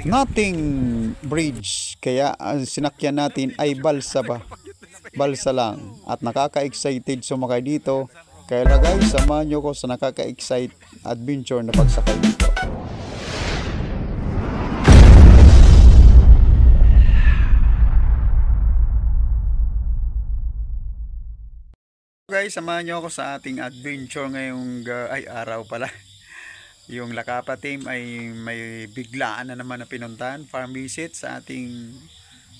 Nothing bridge, kaya ang sinakyan natin ay balsa ba? Balsa lang. At nakaka-excited sumakay dito. Kaya guys, samahan nyo ko sa nakaka-excite adventure na pagsakay dito. Guys, samahan nyo ako sa ating adventure ngayong araw pala. Yung Lakapa team ay may biglaan na naman na pinuntahan, farm visit sa ating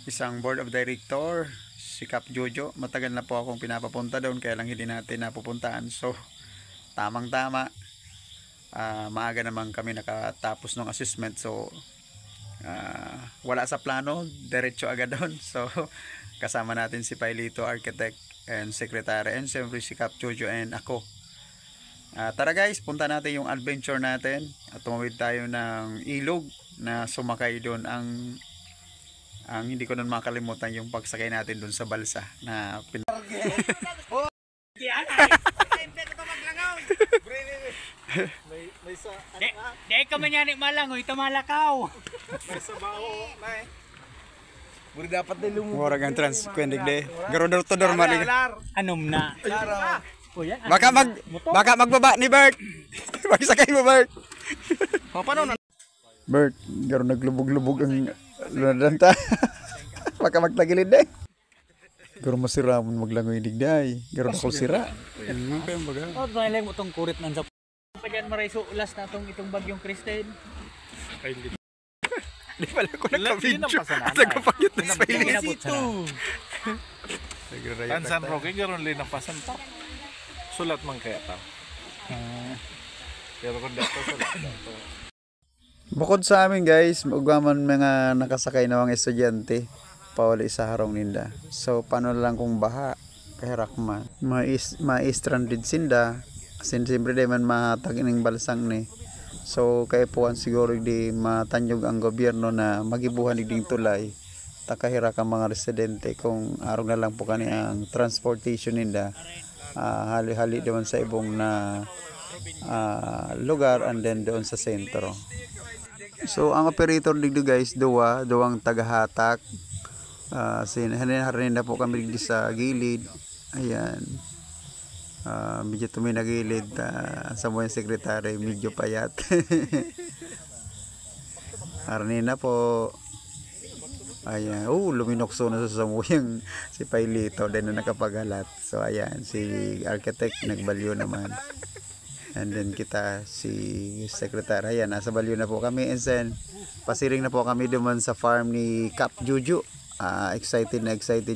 isang board of director, si Cap Jojo. Matagal na po akong pinapapunta doon, kaya lang hindi natin napupuntaan. So, tamang-tama. Maaga naman kami nakatapos ng assessment. So, wala sa plano, diretso agad doon. So, kasama natin si Pailito, architect, and secretary, and siyempre si Cap Jojo and ako. Tara guys, punta natin yung adventure natin at tumawid tayo ng ilog na sumakay doon. Ang hindi ko nun makalimutan yung pagsakay natin doon sa balsa na Dek ka man yan malangoy, tamalakaw. May sabaho, may. Buri dapat din lumo. murag ang transquendig de. Garodor to dormal. Anom na. Baka magbaba ni Bert. Magsakay mo Bert. Paano na? Bert, garo naglubog-lubog ang lunadanta. Baka magtagilid de. Garo masira mo maglangoy digday. Garo na sira. Oh, dahil mo tong kurit nan sa pagyan maray so ulas na itong bagyong Kristen. Di pala ko nagka-video. Nagka-pagit na sa Ito. Tansan Roque, garon lin ang pasan ta. Sulat man kaya ta. Pero kung dato sulat dato. Bukod sa amin guys, ugaman mga nakasakay na mga estudyante, pawali sa harong ninda. So, paano lang kung baha, kahirak man. Ma-stranded sinda, kasi siyempre di man mahatag ng balsang ni. So, kaya po siguro di matanyog ang gobyerno na magibuhan ding tulay. Takahira ka mga residente kung araw na lang po kani ang transportation ninda. Hali-hali doon sa ibong na lugar and then doon sa sentro. So, ang operator dito guys, duwang tagahatak. Hanin na po kami dito sa gilid. Ayan. Medyo tuminagilid sa mga sekretary, medyo payat. Arni na po. Ayan, luminokso na sa samuyang si Pailito din na nakapagalat. So ayan, si architect nagbalyo naman. And then kita si secretary, ayan, nasa balyo na po kami. And then pasiring na po kami duman sa farm ni Cap Jojo. Excited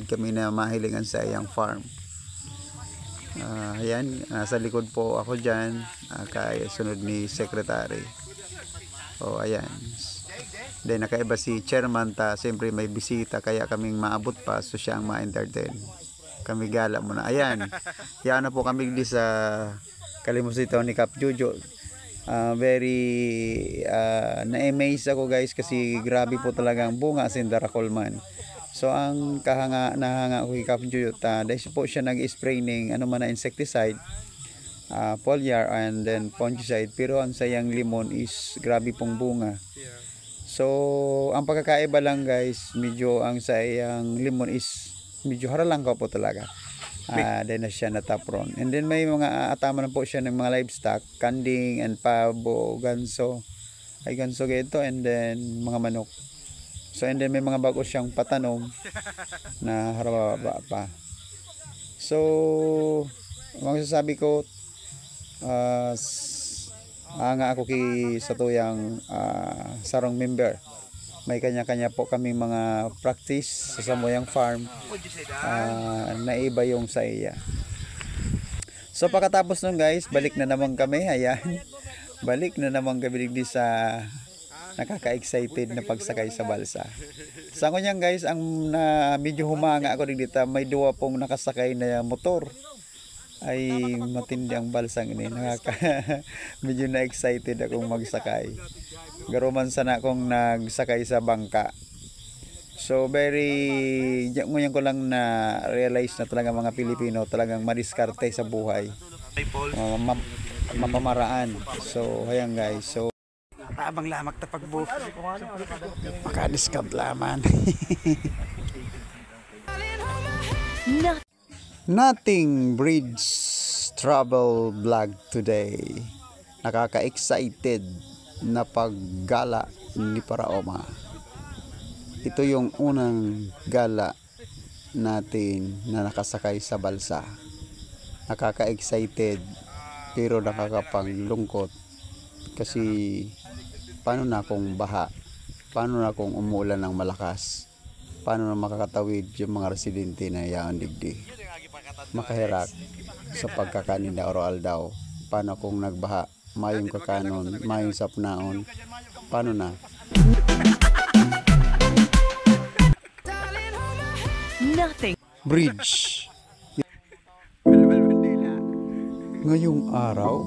kami na mahilingan sa iyang farm. Ayan, nasa likod po ako dyan, kaya sunod ni secretary. Ayan. Then nakaiba si chairman, siyempre may bisita, kaya kaming maabot pa, so siya ang ma-entertain. Kami gala muna. Ayan, yan na po kami di sa kalimusito ni Cap Jojo. Very na-amaze ako guys, kasi grabe po talaga ang bunga si Daracolman. So ang nahanga ko kay Cap Jojo, dahil po siya nag-spray ng na insecticide, foliar and then fungicide, pero ang sayang limon is grabe pong bunga. So ang pagkakaiba lang guys, medyo ang sayang limon is medyo haralang ka po talaga. Then na siya natapron. And then may mga atama na po siya ng mga livestock, kanding and pabo, ganso gito, and then mga manok. So and then may mga bago siyang patanom na harababa pa. So masasabi ko, nga ako sa tuyang sarong member. May kanya-kanya po kami mga practice sa samuyang farm, naiba yung sa iya. So pagkatapos nun guys, balik na naman kami. Ayan, balik na naman kami di sa nakaka-excited na pagsakay sa balsa. Sa kunyang guys, ang medyo humanga ako dito, may duwa pong nakasakay na motor. Ay matindi ang balsang ini. Medyo na-excited akong magsakay. Garuman sana akong nagsakay sa bangka. So ngayon ko lang na realize na talaga mga Pilipino talagang madiskarte sa buhay. Mapamaraan. So ayan guys. So Tabang lamak ta pagbo. Maka-discount laman. Nothing Bridge Travel Vlog today. Nakaka-excited na paggala ni Paraoma. Ito yung unang gala natin na nakasakay sa balsa. Nakaka-excited pero nakakapanglungkot kasi paano na kung baha, paano na kung umuulan ng malakas, paano na makakatawid yung mga residente na yaon digdi, makahirak sa pagkakanin na oral daw, paano kung nagbaha, mayong kakanon, mayong sapnaon, paano na? Nothing. Bridge. Ngayong araw,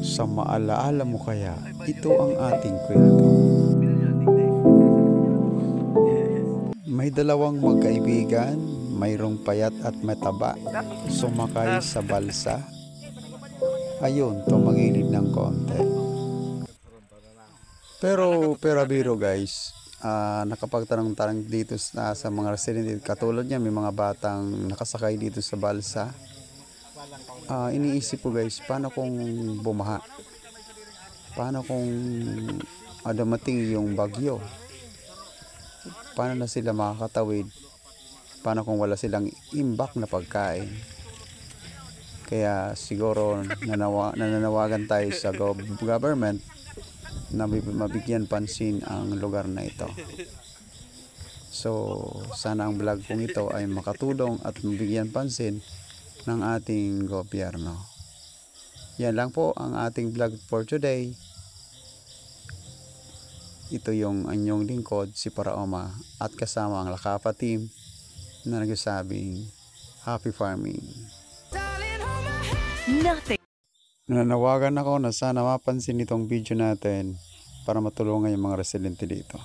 sa maalaala mo kaya, ito ang ating kwento. May dalawang magkaibigan, mayroong payat at mataba, sumakay sa balsa. Ayun, tumagilid ng konti. Pero biro guys, nakapagtanong-tanong dito sa mga residente, katulad niya, may mga batang nakasakay dito sa balsa. Iniisip ko guys, paano kung bumaha? Paano kung dumating yung bagyo? Paano na sila makakatawid? Paano kung wala silang imbak na pagkain? Kaya siguro nananawagan tayo sa government na mabigyan pansin ang lugar na ito. So sana ang vlog kong ito ay makatulong at mabigyan pansin ng ating gobyerno. Yan lang po ang ating vlog for today. Ito yung anyong lingkod, si Paraoma, at kasama ang Lakapa team na nagsasabing happy farming. Nothing. Nananawagan ako na sana mapansin itong video natin para matulungan yung mga residente dito.